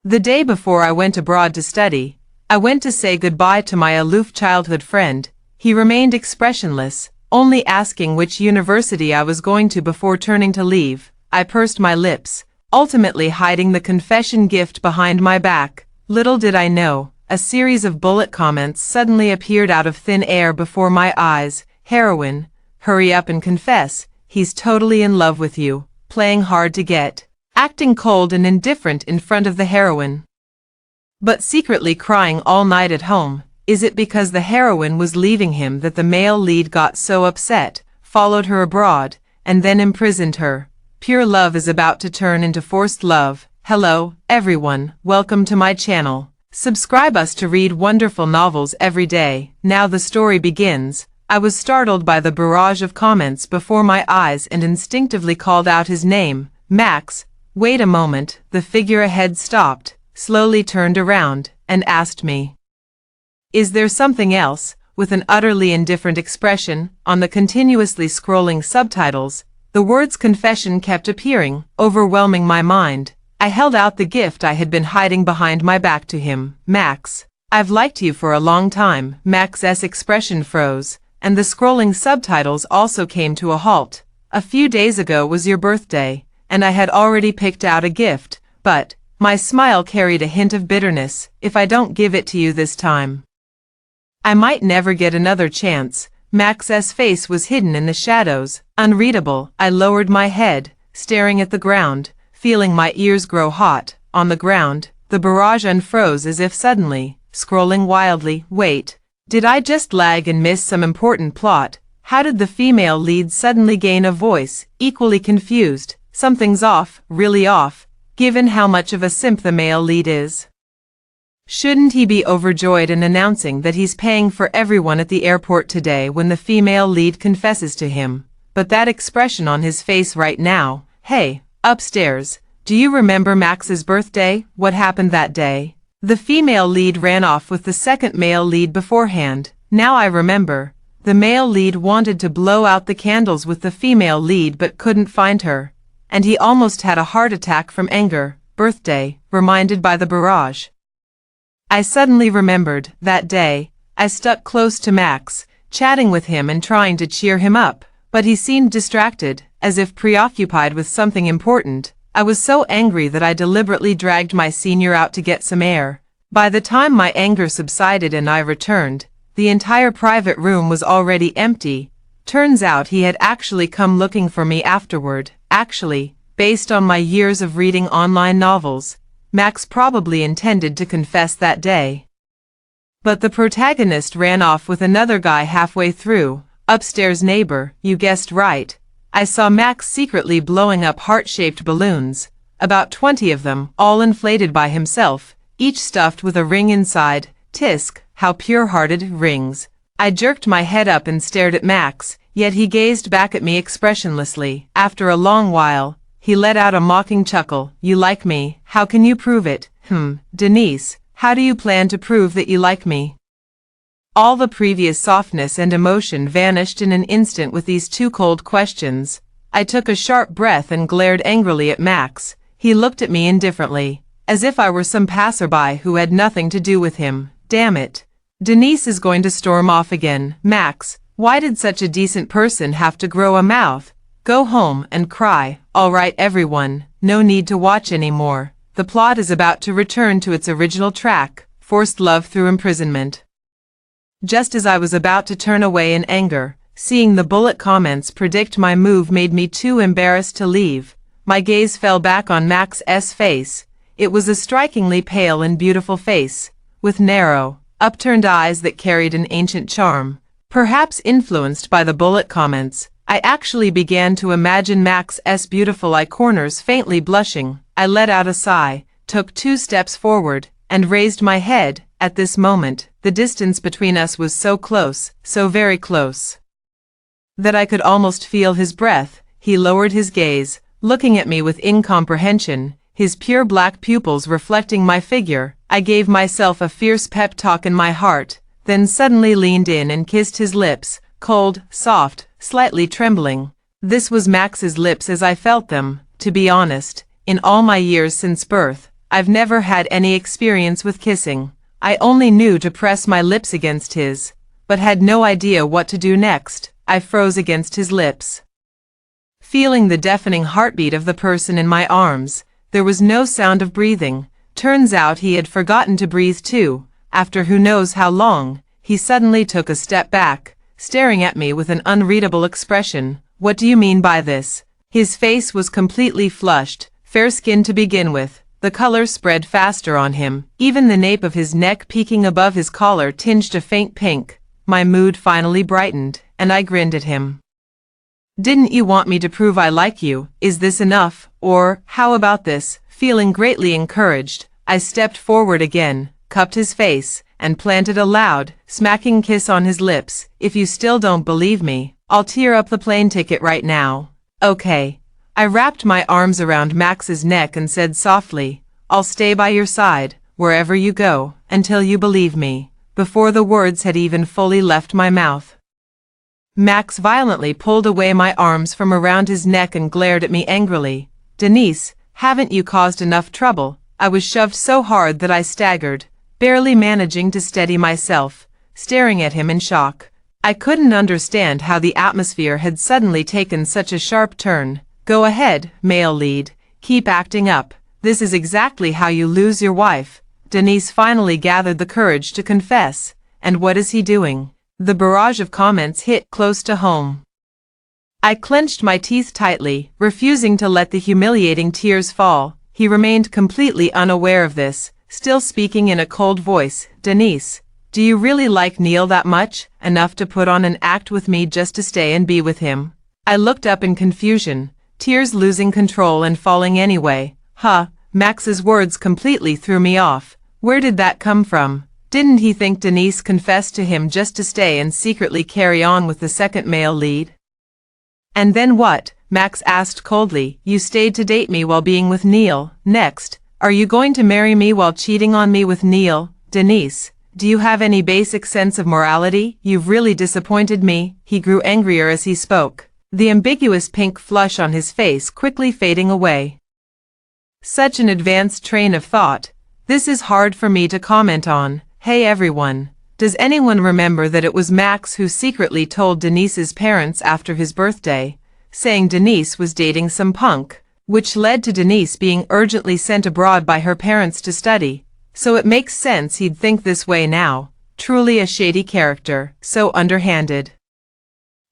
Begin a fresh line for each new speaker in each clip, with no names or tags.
The day before I went abroad to study, I went to say goodbye to my aloof childhood friend. He remained expressionless, only asking which university I was going to before turning to leave. I pursed my lips, ultimately hiding the confession gift behind my back. Little did I know, a series of bullet comments suddenly appeared out of thin air before my eyes. Heroine, hurry up and confess, he's totally in love with you, playing hard to get, acting cold and indifferent in front of the heroine, but secretly crying all night at home. Is it because the heroine was leaving him that the male lead got so upset, followed her abroad, and then imprisoned her? Pure love is about to turn into forced love. Hello, everyone, welcome to my channel. Subscribe us to read wonderful novels every day. Now the story begins. I was startled by the barrage of comments before my eyes and instinctively called out his name, Max. Wait a moment, the figure ahead stopped, slowly turned around, and asked me, "Is there something else?" With an utterly indifferent expression on the continuously scrolling subtitles, the words confession kept appearing, overwhelming my mind. I held out the gift I had been hiding behind my back to him. "Max, I've liked you for a long time." Max's expression froze, and the scrolling subtitles also came to a halt. "A few days ago was your birthday, and I had already picked out a gift, but..." My smile carried a hint of bitterness. "If I don't give it to you this time, I might never get another chance." Max's face was hidden in the shadows, unreadable. I lowered my head, staring at the ground, feeling my ears grow hot. On the ground, the barrage unfroze as if suddenly, scrolling wildly. Wait, did I just lag and miss some important plot? How did the female lead suddenly gain a voice? Equally confused. Something's off, really off, given how much of a simp the male lead is. Shouldn't he be overjoyed in announcing that he's paying for everyone at the airport today when the female lead confesses to him? But that expression on his face right now. "Hey, upstairs, do you remember Max's birthday? What happened that day?" The female lead ran off with the second male lead beforehand. Now I remember. The male lead wanted to blow out the candles with the female lead but couldn't find her, and he almost had a heart attack from anger. Birthday, reminded by the barrage. I suddenly remembered. That day, I stuck close to Max, chatting with him and trying to cheer him up, but he seemed distracted, as if preoccupied with something important. I was so angry that I deliberately dragged my senior out to get some air. By the time my anger subsided and I returned, the entire private room was already empty. Turns out he had actually come looking for me afterward. Actually, based on my years of reading online novels, Max probably intended to confess that day. But the protagonist ran off with another guy halfway through. Upstairs neighbor, you guessed right. I saw Max secretly blowing up heart-shaped balloons, about 20 of them, all inflated by himself, each stuffed with a ring inside. Tisk, how pure-hearted. Rings. I jerked my head up and stared at Max, yet he gazed back at me expressionlessly. After a long while, he let out a mocking chuckle. "You like me? How can you prove it?" Denise, how do you plan to prove that you like me?" All the previous softness and emotion vanished in an instant with these two cold questions. I took a sharp breath and glared angrily at Max. He looked at me indifferently, as if I were some passerby who had nothing to do with him. Damn it. Denise is going to storm off again. Max, why did such a decent person have to grow a mouth? Go home and cry. All right everyone, no need to watch anymore. The plot is about to return to its original track, forced love through imprisonment. Just as I was about to turn away in anger, seeing the bullet comments predict my move made me too embarrassed to leave. My gaze fell back on Max's face. It was a strikingly pale and beautiful face, with narrow, upturned eyes that carried an ancient charm. Perhaps influenced by the bullet comments, I actually began to imagine Max's beautiful eye corners faintly blushing. I let out a sigh, took 2 steps forward, and raised my head. At this moment, the distance between us was so close, so very close, that I could almost feel his breath. He lowered his gaze, looking at me with incomprehension, his pure black pupils reflecting my figure. I gave myself a fierce pep talk in my heart, then suddenly leaned in and kissed his lips, cold, soft, slightly trembling. This was Max's lips as I felt them. To be honest, in all my years since birth, I've never had any experience with kissing. I only knew to press my lips against his, but had no idea what to do next. I froze against his lips, feeling the deafening heartbeat of the person in my arms. There was no sound of breathing. Turns out he had forgotten to breathe too. After who knows how long, he suddenly took a step back, staring at me with an unreadable expression. What do you mean by this? His face was completely flushed, fair-skinned to begin with. The color spread faster on him, even the nape of his neck peeking above his collar tinged a faint pink. My mood finally brightened, and I grinned at him. Didn't you want me to prove I like you? Is this enough? Or, how about this? Feeling greatly encouraged, I stepped forward again, cupped his face, and planted a loud, smacking kiss on his lips. If you still don't believe me, I'll tear up the plane ticket right now. Okay. I wrapped my arms around Max's neck and said softly, I'll stay by your side, wherever you go, until you believe me. Before the words had even fully left my mouth, Max violently pulled away my arms from around his neck and glared at me angrily. Denise, haven't you caused enough trouble? I was shoved so hard that I staggered, barely managing to steady myself, staring at him in shock. I couldn't understand how the atmosphere had suddenly taken such a sharp turn. Go ahead, male lead, keep acting up. This is exactly how you lose your wife. Denise finally gathered the courage to confess. And what is he doing? The barrage of comments hit close to home. I clenched my teeth tightly, refusing to let the humiliating tears fall. He remained completely unaware of this, still speaking in a cold voice. Denise, do you really like Neil that much? Enough to put on an act with me just to stay and be with him? I looked up in confusion, tears losing control and falling anyway. Max's words completely threw me off. Where did that come from? Didn't he think Denise confessed to him just to stay and secretly carry on with the second male lead? And then what? Max asked coldly. You stayed to date me while being with Neil. Next, are you going to marry me while cheating on me with Neil? Denise, do you have any basic sense of morality? You've really disappointed me. He grew angrier as he spoke, the ambiguous pink flush on his face quickly fading away. Such an advanced train of thought. This is hard for me to comment on. Hey everyone, does anyone remember that it was Max who secretly told Denise's parents after his birthday, saying Denise was dating some punk, which led to Denise being urgently sent abroad by her parents to study? So it makes sense he'd think this way now. Truly a shady character, so underhanded.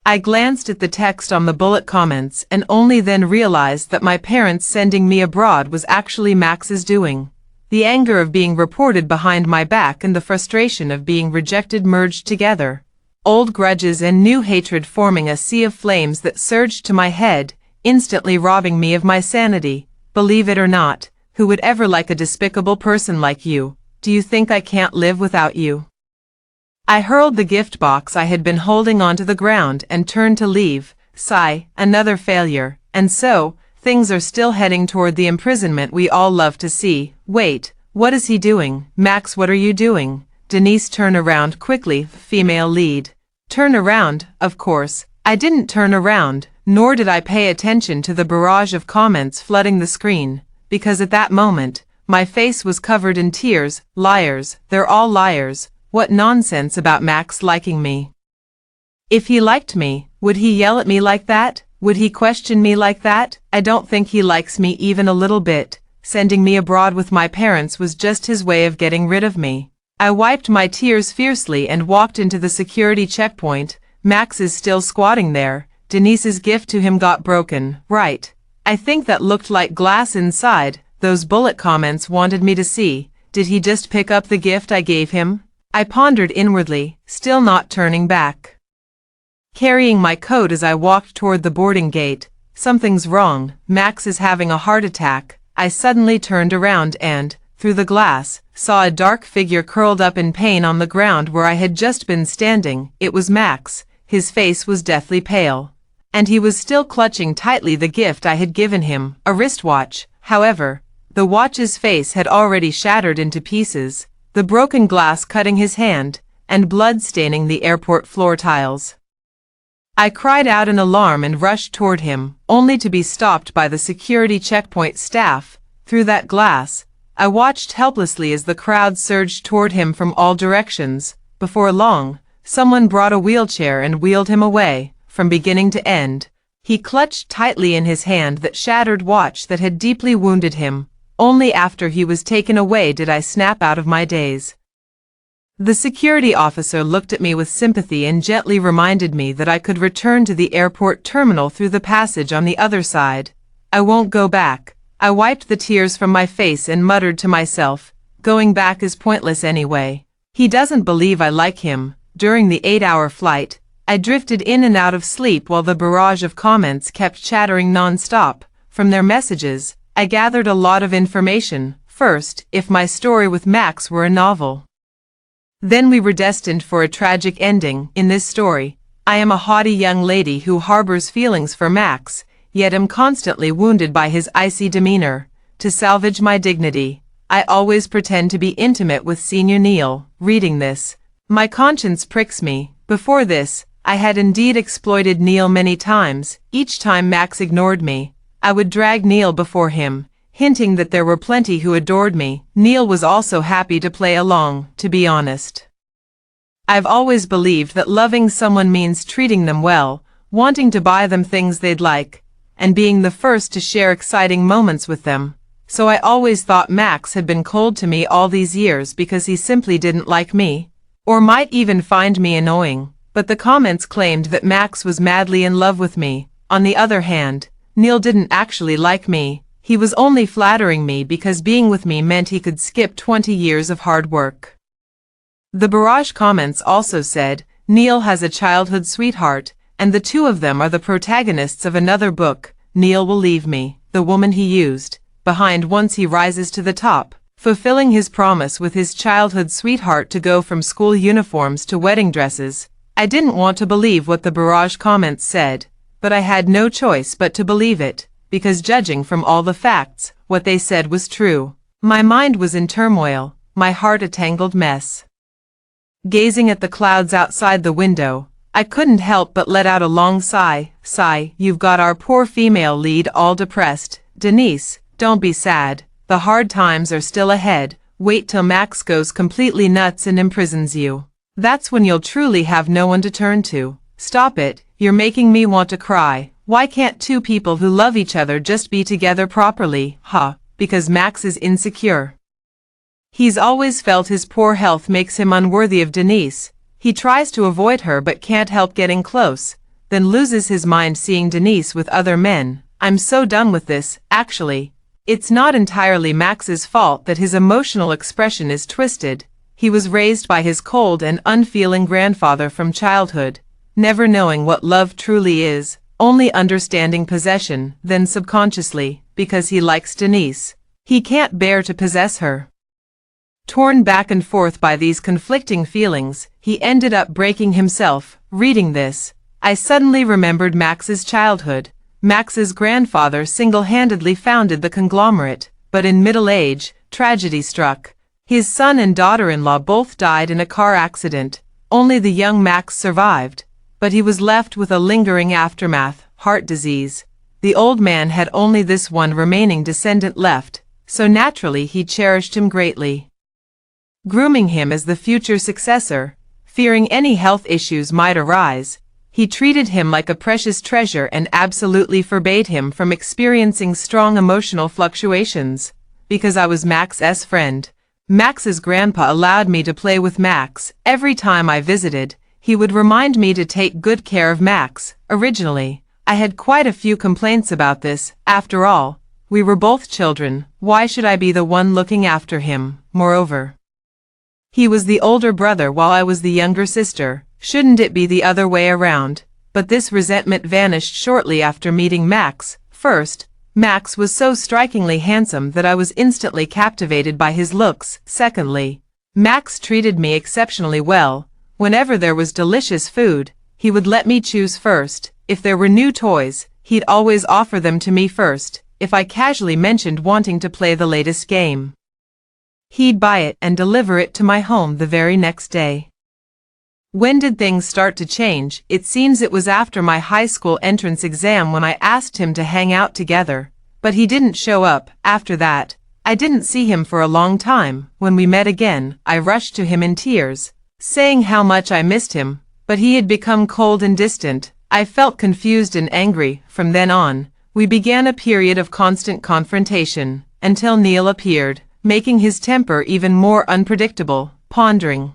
I glanced at the text on the bullet comments and only then realized that my parents sending me abroad was actually Max's doing. The anger of being reported behind my back and the frustration of being rejected merged together. Old grudges and new hatred forming a sea of flames that surged to my head, instantly robbing me of my sanity. Believe it or not, who would ever like a despicable person like you? Do you think I can't live without you? I hurled the gift box I had been holding onto the ground and turned to leave. Sigh, another failure. And so, things are still heading toward the imprisonment we all love to see. Wait, what is he doing? Max, what are you doing? Denise, turn around quickly, female lead. Turn around, of course. I didn't turn around, nor did I pay attention to the barrage of comments flooding the screen, because at that moment, my face was covered in tears. Liars, they're all liars. What nonsense about Max liking me. If he liked me, would he yell at me like that? Would he question me like that? I don't think he likes me even a little bit. Sending me abroad with my parents was just his way of getting rid of me. I wiped my tears fiercely and walked into the security checkpoint. Max is still squatting there. Denise's gift to him got broken. Right. I think that looked like glass inside. Those bullet comments wanted me to see. Did he just pick up the gift I gave him? I pondered inwardly, still not turning back. Carrying my coat as I walked toward the boarding gate. Something's wrong. Max is having a heart attack. I suddenly turned around and, through the glass, saw a dark figure curled up in pain on the ground where I had just been standing. It was Max. His face was deathly pale, and he was still clutching tightly the gift I had given him, a wristwatch. However, the watch's face had already shattered into pieces, the broken glass cutting his hand, and blood staining the airport floor tiles. I cried out in alarm and rushed toward him, only to be stopped by the security checkpoint staff. Through that glass, I watched helplessly as the crowd surged toward him from all directions. Before long, someone brought a wheelchair and wheeled him away, from beginning to end. He clutched tightly in his hand that shattered watch that had deeply wounded him. Only after he was taken away did I snap out of my daze. The security officer looked at me with sympathy and gently reminded me that I could return to the airport terminal through the passage on the other side. I won't go back. I wiped the tears from my face and muttered to myself, going back is pointless anyway. He doesn't believe I like him. During the 8-hour flight, I drifted in and out of sleep while the barrage of comments kept chattering non-stop. From their messages, I gathered a lot of information. First, if my story with Max were a novel, then we were destined for a tragic ending. In this story, I am a haughty young lady who harbors feelings for Max, yet am constantly wounded by his icy demeanor. To salvage my dignity, I always pretend to be intimate with Senior Neil. Reading this, my conscience pricks me. Before this, I had indeed exploited Neil many times. Each time Max ignored me, I would drag Neil before him, hinting that there were plenty who adored me. Neil was also happy to play along, to be honest. I've always believed that loving someone means treating them well, wanting to buy them things they'd like, and being the first to share exciting moments with them. So I always thought Max had been cold to me all these years because he simply didn't like me, or might even find me annoying. But the comments claimed that Max was madly in love with me. On the other hand, Neil didn't actually like me. He was only flattering me because being with me meant he could skip 20 years of hard work. The barrage comments also said, Neil has a childhood sweetheart, and the two of them are the protagonists of another book. Neil will leave me, the woman he used, behind once he rises to the top, fulfilling his promise with his childhood sweetheart to go from school uniforms to wedding dresses. I didn't want to believe what the barrage comments said, but I had no choice but to believe it, because judging from all the facts, what they said was true. My mind was in turmoil, my heart a tangled mess. Gazing at the clouds outside the window, I couldn't help but let out a long sigh. You've got our poor female lead all depressed. Denise, don't be sad, the hard times are still ahead. Wait till Max goes completely nuts and imprisons you. That's when you'll truly have no one to turn to. Stop it, you're making me want to cry. Why can't two people who love each other just be together properly? Because Max is insecure. He's always felt his poor health makes him unworthy of Denise. He tries to avoid her but can't help getting close, then loses his mind seeing Denise with other men. I'm so done with this, actually. It's not entirely Max's fault that his emotional expression is twisted. He was raised by his cold and unfeeling grandfather from childhood, never knowing what love truly is, only understanding possession, then subconsciously, because he likes Denise, he can't bear to possess her. Torn back and forth by these conflicting feelings, he ended up breaking himself. Reading this, I suddenly remembered Max's childhood. Max's grandfather single-handedly founded the conglomerate, but in middle age, tragedy struck. His son and daughter-in-law both died in a car accident. Only the young Max survived, but he was left with a lingering aftermath, heart disease. The old man had only this one remaining descendant left, so naturally he cherished him greatly, grooming him as the future successor. Fearing any health issues might arise, he treated him like a precious treasure and absolutely forbade him from experiencing strong emotional fluctuations. Because I was Max's friend, Max's grandpa allowed me to play with Max. Every time I visited, he would remind me to take good care of Max. Originally, I had quite a few complaints about this. After all, we were both children. Why should I be the one looking after him? Moreover, he was the older brother while I was the younger sister. Shouldn't it be the other way around? But this resentment vanished shortly after meeting Max. First, Max was so strikingly handsome that I was instantly captivated by his looks. Secondly, Max treated me exceptionally well. Whenever there was delicious food, he would let me choose first. If there were new toys, he'd always offer them to me first. If I casually mentioned wanting to play the latest game, he'd buy it and deliver it to my home the very next day. When did things start to change? It seems it was after my high school entrance exam when I asked him to hang out together, but he didn't show up. After that, I didn't see him for a long time. When we met again, I rushed to him in tears, saying how much I missed him, but he had become cold and distant. I felt confused and angry. From then on, we began a period of constant confrontation, until Neil appeared, making his temper even more unpredictable. Pondering,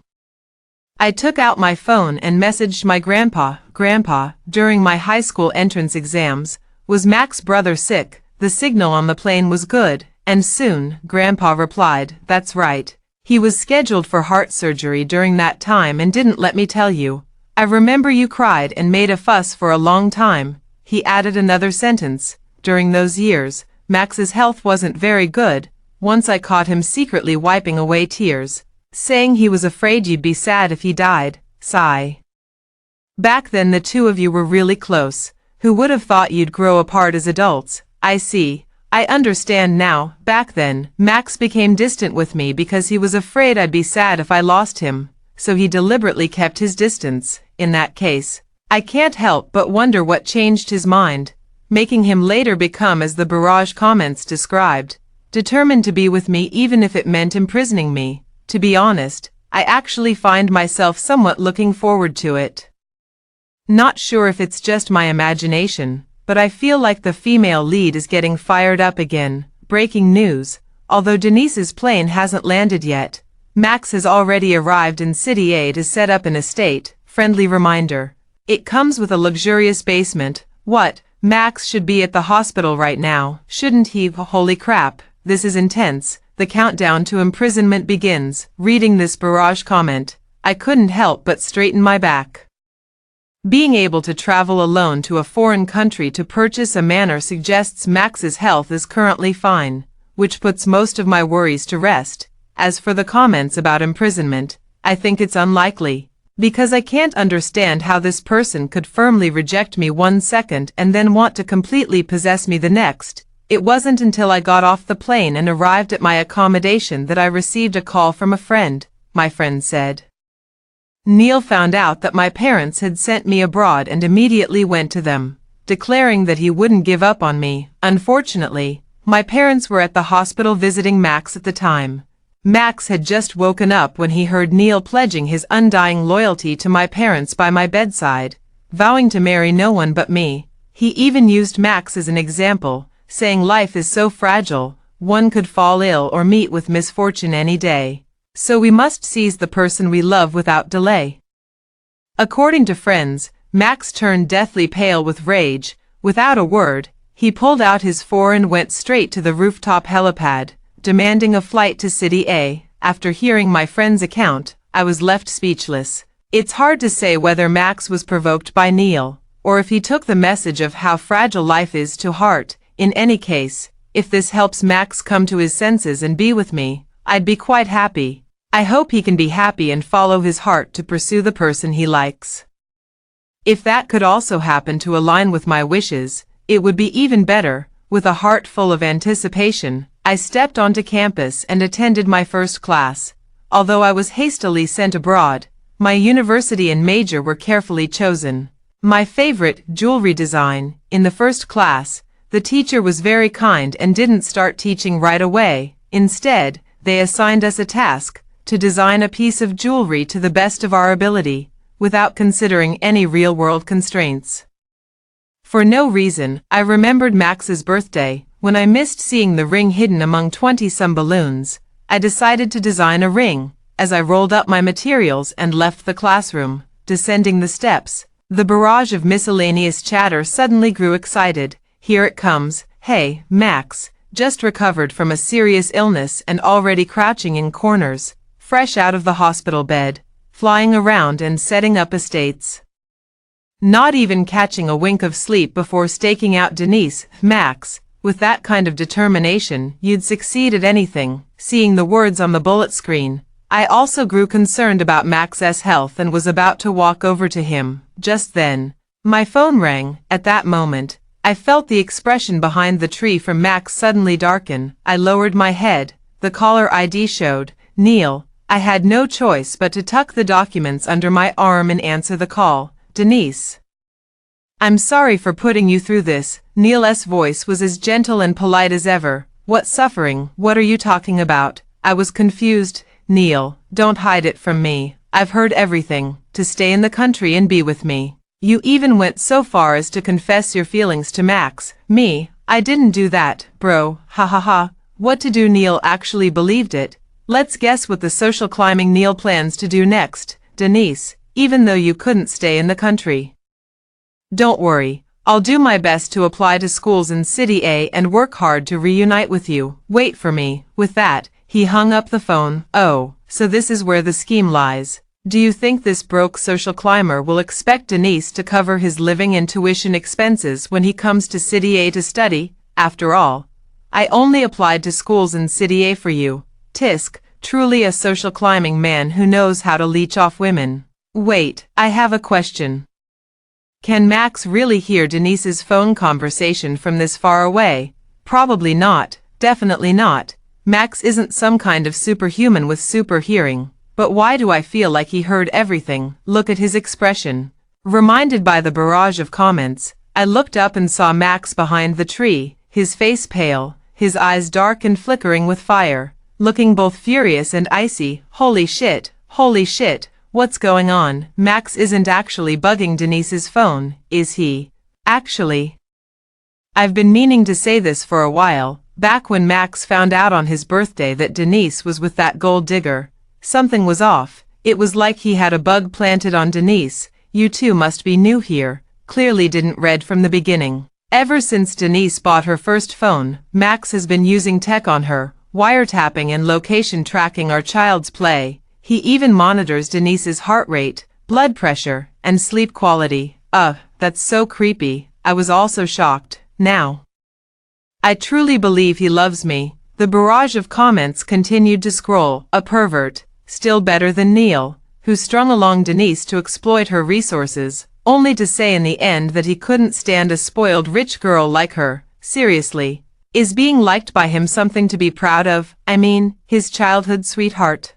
I took out my phone and messaged my grandpa. Grandpa, during my high school entrance exams, was Mac's brother sick? The signal on the plane was good, and soon, Grandpa replied, that's right. He was scheduled for heart surgery during that time and didn't let me tell you. I remember you cried and made a fuss for a long time. He added another sentence. During those years, Max's health wasn't very good. Once I caught him secretly wiping away tears, saying he was afraid you'd be sad if he died. Sigh. Back then the two of you were really close. Who would have thought you'd grow apart as adults? I see. I understand now. Back then, Max became distant with me because he was afraid I'd be sad if I lost him, so he deliberately kept his distance. In that case, I can't help but wonder what changed his mind, making him later become as the barrage comments described, determined to be with me even if it meant imprisoning me. To be honest, I actually find myself somewhat looking forward to it. Not sure if it's just my imagination, but I feel like the female lead is getting fired up again. Breaking news. Although Denise's plane hasn't landed yet, Max has already arrived and City 8 is set up in a state. Friendly reminder. It comes with a luxurious basement. What? Max should be at the hospital right now, shouldn't he? Holy crap, this is intense. The countdown to imprisonment begins. Reading this barrage comment, I couldn't help but straighten my back. Being able to travel alone to a foreign country to purchase a manor suggests Max's health is currently fine, which puts most of my worries to rest. As for the comments about imprisonment, I think it's unlikely, because I can't understand how this person could firmly reject me 1 second and then want to completely possess me the next. It wasn't until I got off the plane and arrived at my accommodation that I received a call from a friend. My friend said Neil found out that my parents had sent me abroad and immediately went to them, declaring that he wouldn't give up on me. Unfortunately, my parents were at the hospital visiting Max at the time. Max had just woken up when he heard Neil pledging his undying loyalty to my parents by my bedside, vowing to marry no one but me. He even used Max as an example, saying life is so fragile, one could fall ill or meet with misfortune any day. So we must seize the person we love without delay. According to friends, Max turned deathly pale with rage. Without a word, he pulled out his phone and went straight to the rooftop helipad, demanding a flight to City A. After hearing my friend's account, I was left speechless. It's hard to say whether Max was provoked by Neil, or if he took the message of how fragile life is to heart. In any case, if this helps Max come to his senses and be with me, I'd be quite happy. I hope he can be happy and follow his heart to pursue the person he likes. If that could also happen to align with my wishes, it would be even better. With a heart full of anticipation, I stepped onto campus and attended my first class. Although I was hastily sent abroad, my university and major were carefully chosen. My favorite, jewelry design. In the first class, the teacher was very kind and didn't start teaching right away. Instead, they assigned us a task to design a piece of jewelry to the best of our ability, without considering any real-world constraints. For no reason, I remembered Max's birthday. When I missed seeing the ring hidden among 20-some balloons, I decided to design a ring. As I rolled up my materials and left the classroom, descending the steps, the barrage of miscellaneous chatter suddenly grew excited. Here it comes. Hey, Max, just recovered from a serious illness and already crouching in corners, fresh out of the hospital bed, flying around and setting up estates. Not even catching a wink of sleep before staking out Denise. Max, with that kind of determination, you'd succeed at anything. Seeing the words on the bullet screen, I also grew concerned about Max's health and was about to walk over to him. Just then, my phone rang. At that moment, I felt the expression behind the tree from Max suddenly darken. I lowered my head. The caller ID showed Neil. I had no choice but to tuck the documents under my arm and answer the call. Denise. I'm sorry for putting you through this. Neil's voice was as gentle and polite as ever. What suffering? What are you talking about? I was confused. Neil, don't hide it from me. I've heard everything. To stay in the country and be with me. You even went so far as to confess your feelings to Max. Me? I didn't do that, bro. Ha ha ha. What to do? Neil actually believed it. Let's guess what the social climbing Neil plans to do next. Denise, even though you couldn't stay in the country. Don't worry. I'll do my best to apply to schools in City A and work hard to reunite with you. Wait for me. With that, he hung up the phone. Oh, so this is where the scheme lies. Do you think this broke social climber will expect Denise to cover his living and tuition expenses when he comes to City A to study? After all, I only applied to schools in City A for you. Tisk, truly a social climbing man who knows how to leech off women. Wait, I have a question. Can Max really hear Denise's phone conversation from this far away? Probably not, definitely not. Max isn't some kind of superhuman with super hearing. But why do I feel like he heard everything? Look at his expression. Reminded by the barrage of comments, I looked up and saw Max behind the tree, his face pale, his eyes dark and flickering with fire, looking both furious and icy. Holy shit, what's going on? Max isn't actually bugging Denise's phone, is he? Actually, I've been meaning to say this for a while, back when Max found out on his birthday that Denise was with that gold digger. Something was off. It was like he had a bug planted on Denise. You two must be new here. Clearly didn't read from the beginning. Ever since Denise bought her first phone, Max has been using tech on her, wiretapping and location tracking our child's play. He even monitors Denise's heart rate, blood pressure, and sleep quality. That's so creepy. I was also shocked. Now, I truly believe he loves me. The barrage of comments continued to scroll. A pervert. Still better than Neil, who strung along Denise to exploit her resources, only to say in the end that he couldn't stand a spoiled rich girl like her. Seriously, is being liked by him something to be proud of? I mean, his childhood sweetheart.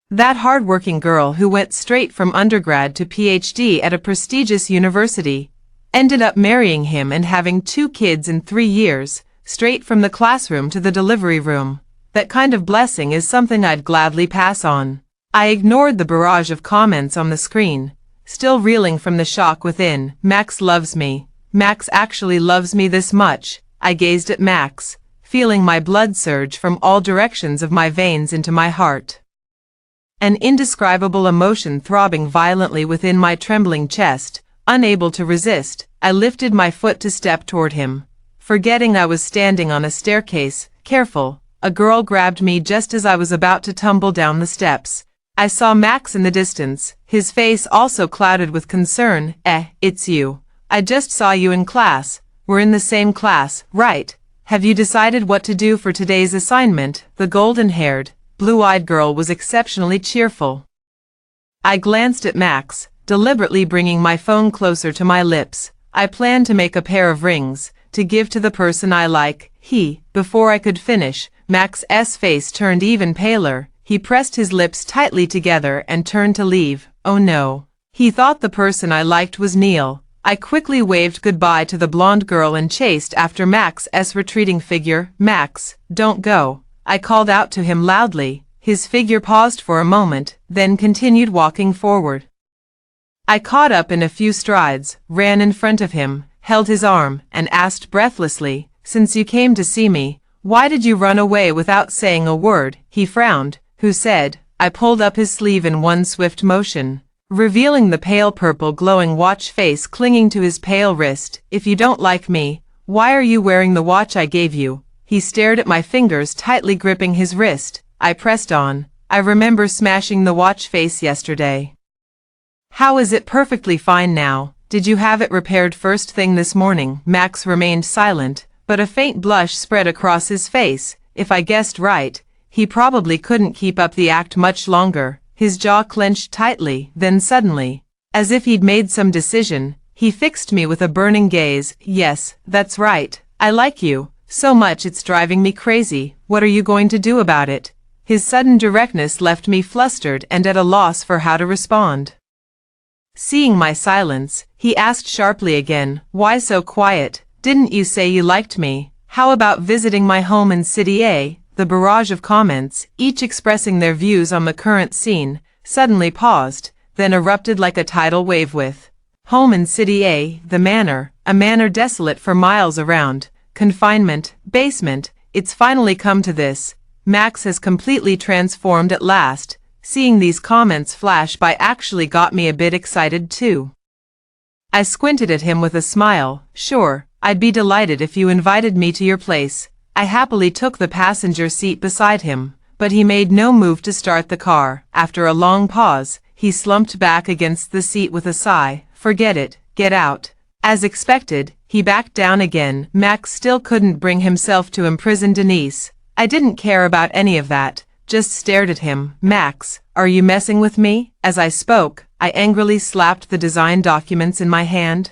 That hard-working girl who went straight from undergrad to PhD at a prestigious university, ended up marrying him and having 2 kids in 3 years, straight from the classroom to the delivery room. That kind of blessing is something I'd gladly pass on. I ignored the barrage of comments on the screen, still reeling from the shock within. Max loves me. Max actually loves me this much. I gazed at Max, feeling my blood surge from all directions of my veins into my heart. An indescribable emotion throbbing violently within my trembling chest. Unable to resist, I lifted my foot to step toward him, forgetting I was standing on a staircase. Careful. A girl grabbed me just as I was about to tumble down the steps. I saw Max in the distance, his face also clouded with concern. It's you. I just saw you in class. We're in the same class, right? Have you decided what to do for today's assignment? The golden-haired, blue-eyed girl was exceptionally cheerful. I glanced at Max, deliberately bringing my phone closer to my lips. I planned to make a pair of rings, to give to the person I like. Before I could finish, Max's face turned even paler. He pressed his lips tightly together and turned to leave. Oh no. He thought the person I liked was Neil. I quickly waved goodbye to the blonde girl and chased after Max's retreating figure. Max, don't go. I called out to him loudly. His figure paused for a moment, then continued walking forward. I caught up in a few strides, ran in front of him, held his arm, and asked breathlessly, "Since you came to see me, why did you run away without saying a word?" He frowned. Who said? I pulled up his sleeve in one swift motion, revealing the pale purple glowing watch face clinging to his pale wrist. If you don't like me, why are you wearing the watch I gave you? He stared at my fingers tightly gripping his wrist. I pressed on. I remember smashing the watch face yesterday. How is it perfectly fine now? Did you have it repaired first thing this morning? Max remained silent, but a faint blush spread across his face. If I guessed right, he probably couldn't keep up the act much longer. His jaw clenched tightly, then suddenly, as if he'd made some decision, he fixed me with a burning gaze. Yes, that's right. I like you so much it's driving me crazy. What are you going to do about it? His sudden directness left me flustered and at a loss for how to respond. Seeing my silence, he asked sharply again, "Why so quiet? Didn't you say you liked me?" How about visiting my home in City A? The barrage of comments, each expressing their views on the current scene, suddenly paused, then erupted like a tidal wave with home in City A, the manor, a manor desolate for miles around, confinement, basement, it's finally come to this. Max has completely transformed at last. Seeing these comments flash by actually got me a bit excited too. I squinted at him with a smile. Sure, I'd be delighted if you invited me to your place. I happily took the passenger seat beside him, but he made no move to start the car. After a long pause, he slumped back against the seat with a sigh. Forget it, get out. As expected, he backed down again. Max still couldn't bring himself to imprison Denise. I didn't care about any of that, just stared at him. Max, are you messing with me? As I spoke, I angrily slapped the design documents in my hand,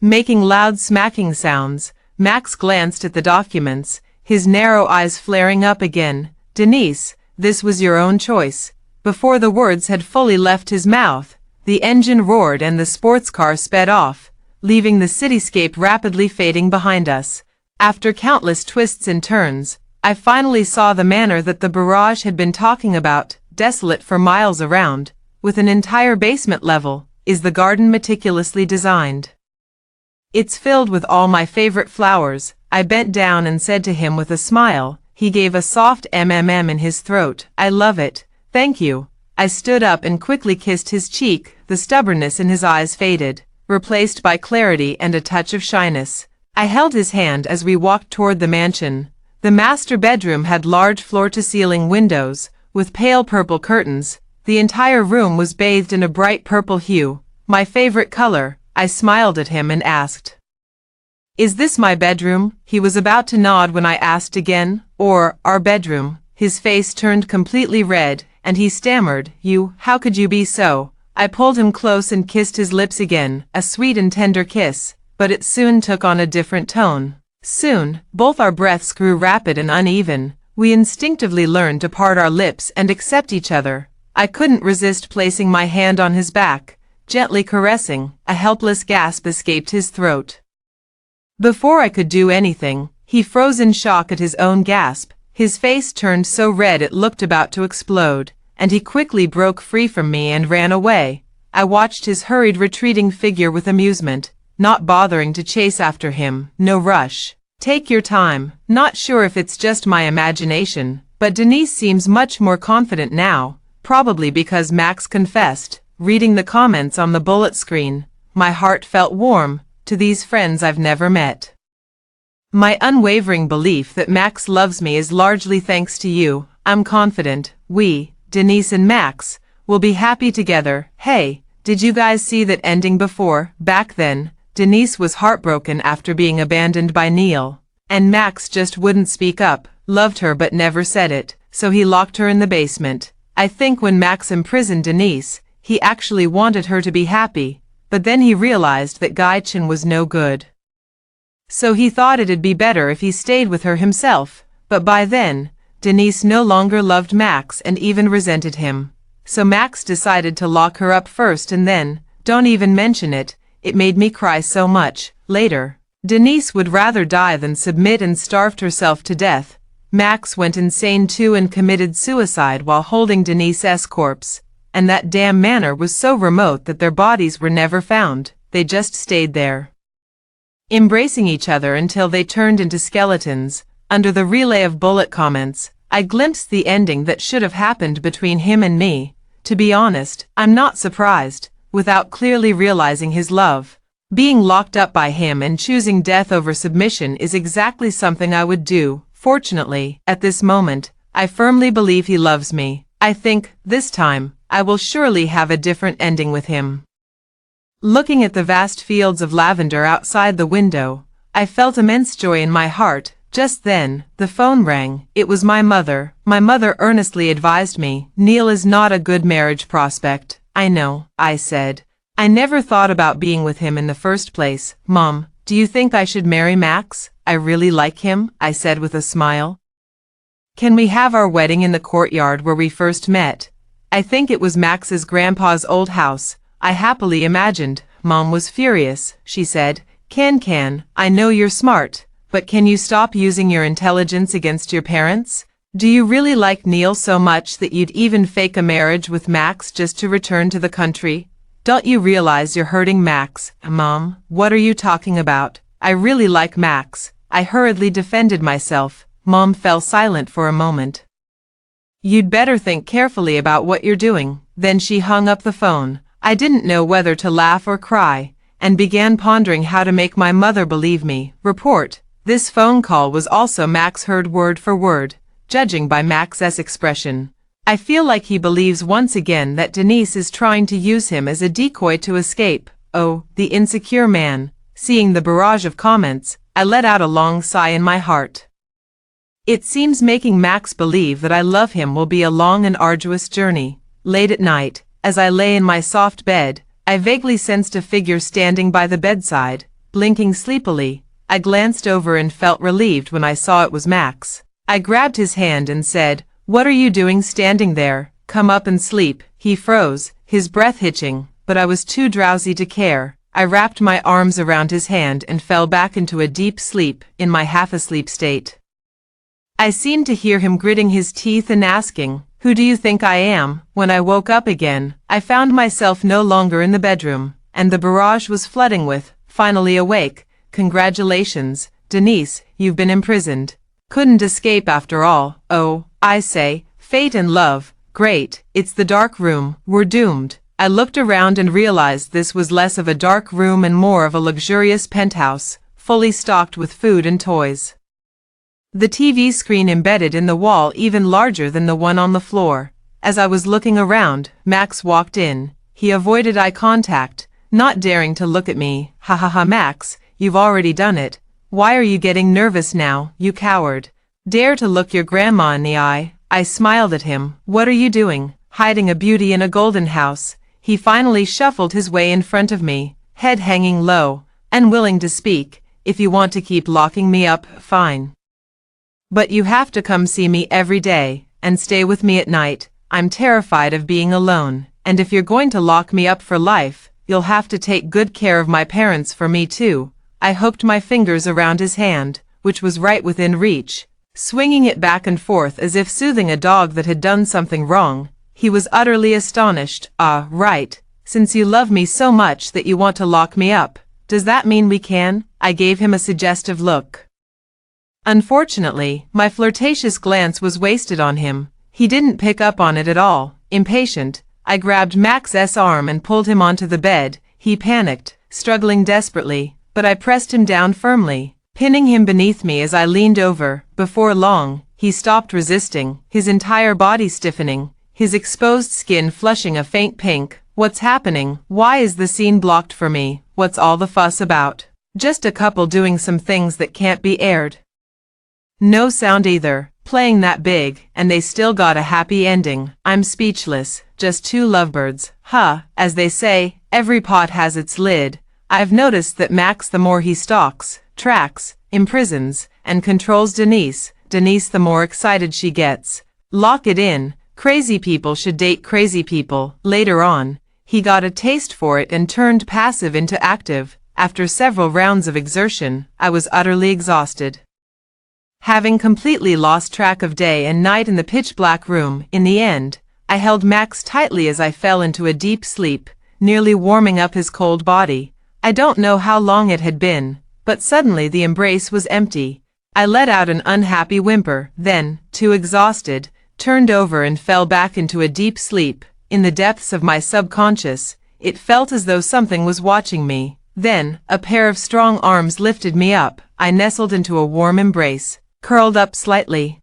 making loud smacking sounds. Max glanced at the documents, his narrow eyes flaring up again. Denise, this was your own choice. Before the words had fully left his mouth, the engine roared and the sports car sped off, leaving the cityscape rapidly fading behind us. After countless twists and turns, I finally saw the manor that the barrage had been talking about, desolate for miles around, with an entire basement level. Is the garden meticulously designed? It's filled with all my favorite flowers. I bent down and said to him with a smile. He gave a soft mmm in his throat. I love it. Thank you. I stood up and quickly kissed his cheek. The stubbornness in his eyes faded, replaced by clarity and a touch of shyness. I held his hand as we walked toward the mansion. The master bedroom had large floor-to-ceiling windows, with pale purple curtains. The entire room was bathed in a bright purple hue, my favorite color. I smiled at him and asked, "Is this my bedroom?" He was about to nod when I asked again, "Or our bedroom?" His face turned completely red, and he stammered, How could you be so?" I pulled him close and kissed his lips again, a sweet and tender kiss, but it soon took on a different tone. Soon, both our breaths grew rapid and uneven. We instinctively learned to part our lips and accept each other. I couldn't resist placing my hand on his back, gently caressing. A helpless gasp escaped his throat. Before I could do anything, he froze in shock at his own gasp. His face turned so red it looked about to explode, and he quickly broke free from me and ran away. I watched his hurried retreating figure with amusement, not bothering to chase after him. No rush. Take your time. Not sure if it's just my imagination, but Denise seems much more confident now, probably because Max confessed. Reading the comments on the bullet screen, my heart felt warm. To these friends I've never met. My unwavering belief that Max loves me is largely thanks to you. I'm confident we, Denise and Max, will be happy together. Hey, did you guys see that ending before? Back then, Denise was heartbroken after being abandoned by Neil, and Max just wouldn't speak up, loved her but never said it, so he locked her in the basement. I think when Max imprisoned Denise, he actually wanted her to be happy, but then he realized that Gaichin was no good. So he thought it'd be better if he stayed with her himself, but by then, Denise no longer loved Max and even resented him. So Max decided to lock her up first and then, don't even mention it, it made me cry so much. Later, Denise would rather die than submit and starved herself to death. Max went insane too and committed suicide while holding Denise's corpse, and that damn manor was so remote that their bodies were never found. They just stayed there, embracing each other until they turned into skeletons. Under the relay of bullet comments, I glimpsed the ending that should have happened between him and me. To be honest, I'm not surprised. Without clearly realizing his love, being locked up by him and choosing death over submission is exactly something I would do. Fortunately, at this moment, I firmly believe he loves me. I think, this time, I will surely have a different ending with him. Looking at the vast fields of lavender outside the window, I felt immense joy in my heart. Just then, the phone rang. It was my mother. My mother earnestly advised me, Neil is not a good marriage prospect. I know, I said. I never thought about being with him in the first place. Mom, do you think I should marry Max? I really like him, I said with a smile. Can we have our wedding in the courtyard where we first met? I think it was Max's grandpa's old house, I happily imagined. Mom was furious. She said, Can, I know you're smart, but can you stop using your intelligence against your parents? Do you really like Neil so much that you'd even fake a marriage with Max just to return to the country? Don't you realize you're hurting Max? Mom, what are you talking about? I really like Max. I hurriedly defended myself. Mom fell silent for a moment. You'd better think carefully about what you're doing. Then she hung up the phone. I didn't know whether to laugh or cry, and began pondering how to make my mother believe me. Report. This phone call was also Max heard word for word, judging by Max's expression. I feel like he believes once again that Denise is trying to use him as a decoy to escape. Oh, the insecure man. Seeing the barrage of comments, I let out a long sigh in my heart. It seems making Max believe that I love him will be a long and arduous journey. Late at night, as I lay in my soft bed, I vaguely sensed a figure standing by the bedside, blinking sleepily. I glanced over and felt relieved when I saw it was Max. I grabbed his hand and said, "What are you doing standing there? Come up and sleep." He froze, his breath hitching, but I was too drowsy to care. I wrapped my arms around his hand and fell back into a deep sleep, in my half-asleep state. I seemed to hear him gritting his teeth and asking, "Who do you think I am?" When I woke up again, I found myself no longer in the bedroom, and the barrage was flooding with, "Finally awake. Congratulations, Denise, you've been imprisoned. Couldn't escape after all. Oh, I say, fate and love. Great, it's the dark room. We're doomed." I looked around and realized this was less of a dark room and more of a luxurious penthouse, fully stocked with food and toys. The TV screen embedded in the wall even larger than the one on the floor. As I was looking around, Max walked in. He avoided eye contact, not daring to look at me. "Ha ha ha, Max, you've already done it. Why are you getting nervous now, you coward? Dare to look your grandma in the eye?" I smiled at him. "What are you doing? Hiding a beauty in a golden house?" He finally shuffled his way in front of me, head hanging low, unwilling to speak. "If you want to keep locking me up, fine. But you have to come see me every day, and stay with me at night. I'm terrified of being alone, and if you're going to lock me up for life, you'll have to take good care of my parents for me too." I hooked my fingers around his hand, which was right within reach, swinging it back and forth as if soothing a dog that had done something wrong. He was utterly astonished. "Ah, right. Since you love me so much that you want to lock me up, does that mean we can?" I gave him a suggestive look. Unfortunately, my flirtatious glance was wasted on him. He didn't pick up on it at all. Impatient, I grabbed Max's arm and pulled him onto the bed. He panicked, struggling desperately, but I pressed him down firmly, pinning him beneath me as I leaned over. Before long, he stopped resisting, his entire body stiffening, his exposed skin flushing a faint pink. "What's happening? Why is the scene blocked for me? What's all the fuss about? Just a couple doing some things that can't be aired. No sound either, playing that big, and they still got a happy ending. I'm speechless, just two lovebirds. Huh, as they say, every pot has its lid. I've noticed that Max, the more he stalks, tracks, imprisons, and controls Denise, the more excited she gets. Lock it in. Crazy people should date crazy people." Later on, he got a taste for it and turned passive into active. After several rounds of exertion, I was utterly exhausted. Having completely lost track of day and night in the pitch-black room, in the end, I held Max tightly as I fell into a deep sleep, nearly warming up his cold body. I don't know how long it had been, but suddenly the embrace was empty. I let out an unhappy whimper, then, too exhausted, turned over and fell back into a deep sleep. In the depths of my subconscious, it felt as though something was watching me. Then, a pair of strong arms lifted me up. I nestled into a warm embrace, curled up slightly,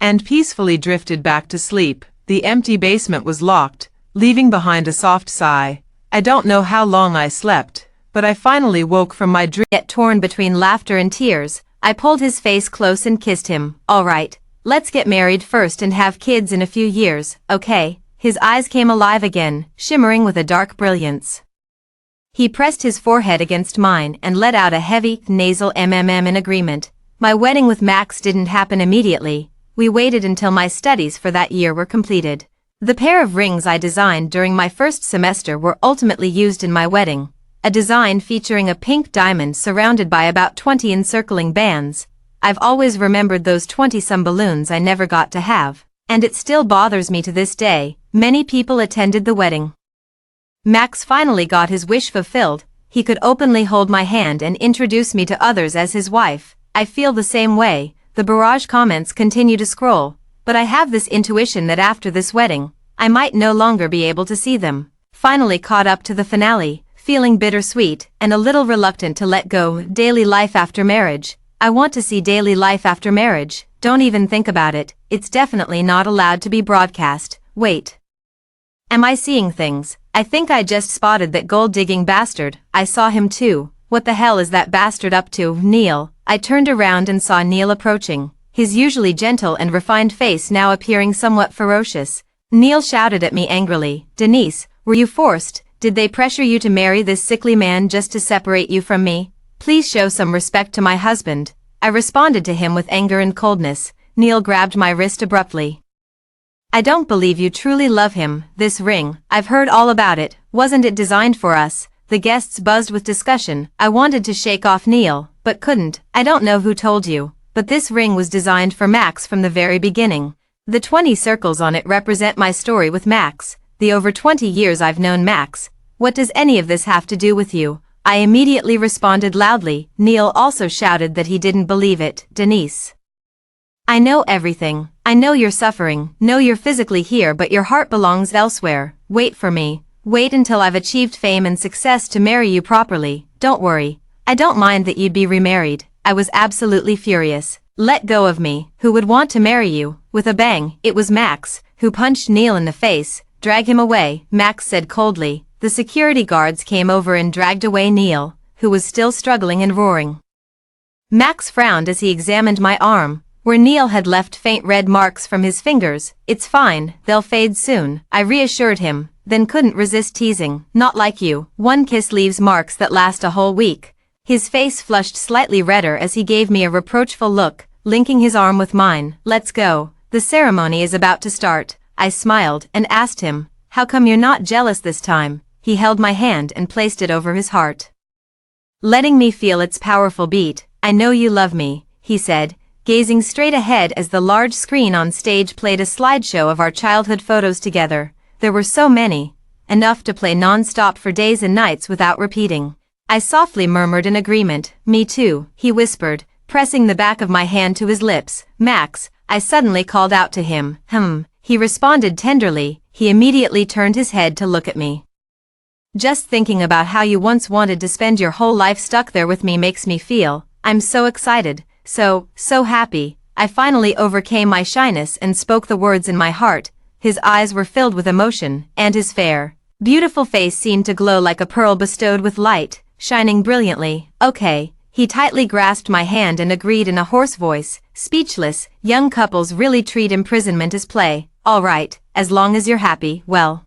and peacefully drifted back to sleep. The empty basement was locked, leaving behind a soft sigh. I don't know how long I slept, but I finally woke from my dream.
Yet torn between laughter and tears, I pulled his face close and kissed him. "All right, let's get married first and have kids in a few years, okay?" His eyes came alive again, shimmering with a dark brilliance. He pressed his forehead against mine and let out a heavy, nasal in agreement. My wedding with Max didn't happen immediately. We waited until my studies for that year were completed. The pair of rings I designed during my first semester were ultimately used in my wedding. a design featuring a pink diamond surrounded by about 20 encircling bands. I've always remembered those 20-some balloons I never got to have, and it still bothers me to this day. Many people attended the wedding. Max finally got his wish fulfilled. He could openly hold my hand and introduce me to others as his wife. I feel the same way. The barrage comments continue to scroll, but I have this intuition that after this wedding, I might no longer be able to see them. Finally caught up to the finale, feeling bittersweet and a little reluctant to let go. Daily life after marriage. I want to see daily life after marriage. Don't even think about it. It's definitely not allowed to be broadcast. Wait. Am I seeing things? I think I just spotted that gold-digging bastard. I saw him too. What the hell is that bastard up to? Neil. I turned around and saw Neil approaching, his usually gentle and refined face now appearing somewhat ferocious. Neil shouted at me angrily, "Denise, were you forced? Did they pressure you to marry this sickly man just to separate you from me? Please show some respect to my husband." I responded to him with anger and coldness. Neil grabbed my wrist abruptly. "I don't believe you truly love him. This ring, I've heard all about it. Wasn't it designed for us?" The guests buzzed with discussion. I wanted to shake off Neil, but couldn't. "I don't know who told you, but this ring was designed for Max from the very beginning. The 20 circles on it represent my story with Max, the over 20 years I've known Max. What does any of this have to do with you?" I immediately responded loudly. Neil also shouted that he didn't believe it. "Denise, I know everything. I know you're suffering. Know you're physically here but your heart belongs elsewhere. Wait for me. Wait until I've achieved fame and success to marry you properly. Don't worry. I don't mind that you'd be remarried." I was absolutely furious. "Let go of me. Who would want to marry you?" With a bang, it was Max, who punched Neil in the face. "Drag him away," Max said coldly. The security guards came over and dragged away Neil, who was still struggling and roaring. Max frowned as he examined my arm, where Neil had left faint red marks from his fingers. "It's fine, they'll fade soon," I reassured him, then couldn't resist teasing. "Not like you. One kiss leaves marks that last a whole week." His face flushed slightly redder as he gave me a reproachful look, linking his arm with mine. "Let's go. The ceremony is about to start." I smiled and asked him, "How come you're not jealous this time?" He held my hand and placed it over his heart, letting me feel its powerful beat. "I know you love me," he said, gazing straight ahead as the large screen on stage played a slideshow of our childhood photos together. There were so many, enough to play non-stop for days and nights without repeating. I softly murmured in agreement. "Me too," he whispered, pressing the back of my hand to his lips. "Max," I suddenly called out to him. He responded tenderly. He immediately turned his head to look at me. "Just thinking about how you once wanted to spend your whole life stuck there with me makes me feel, I'm so excited, so happy." I finally overcame my shyness and spoke the words in my heart. His eyes were filled with emotion, and his fair, beautiful face seemed to glow like a pearl bestowed with light, shining brilliantly. "Okay." He tightly grasped my hand and agreed in a hoarse voice. Speechless, young couples really treat imprisonment as play. "All right, as long as you're happy, well,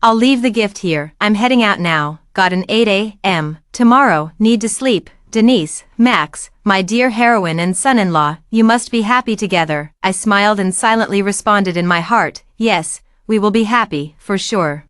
I'll leave the gift here. I'm heading out now. Got an 8 a.m. tomorrow. Need to sleep." "Denise, Max, my dear heroine and son-in-law, you must be happy together." I smiled and silently responded in my heart, "Yes, we will be happy, for sure."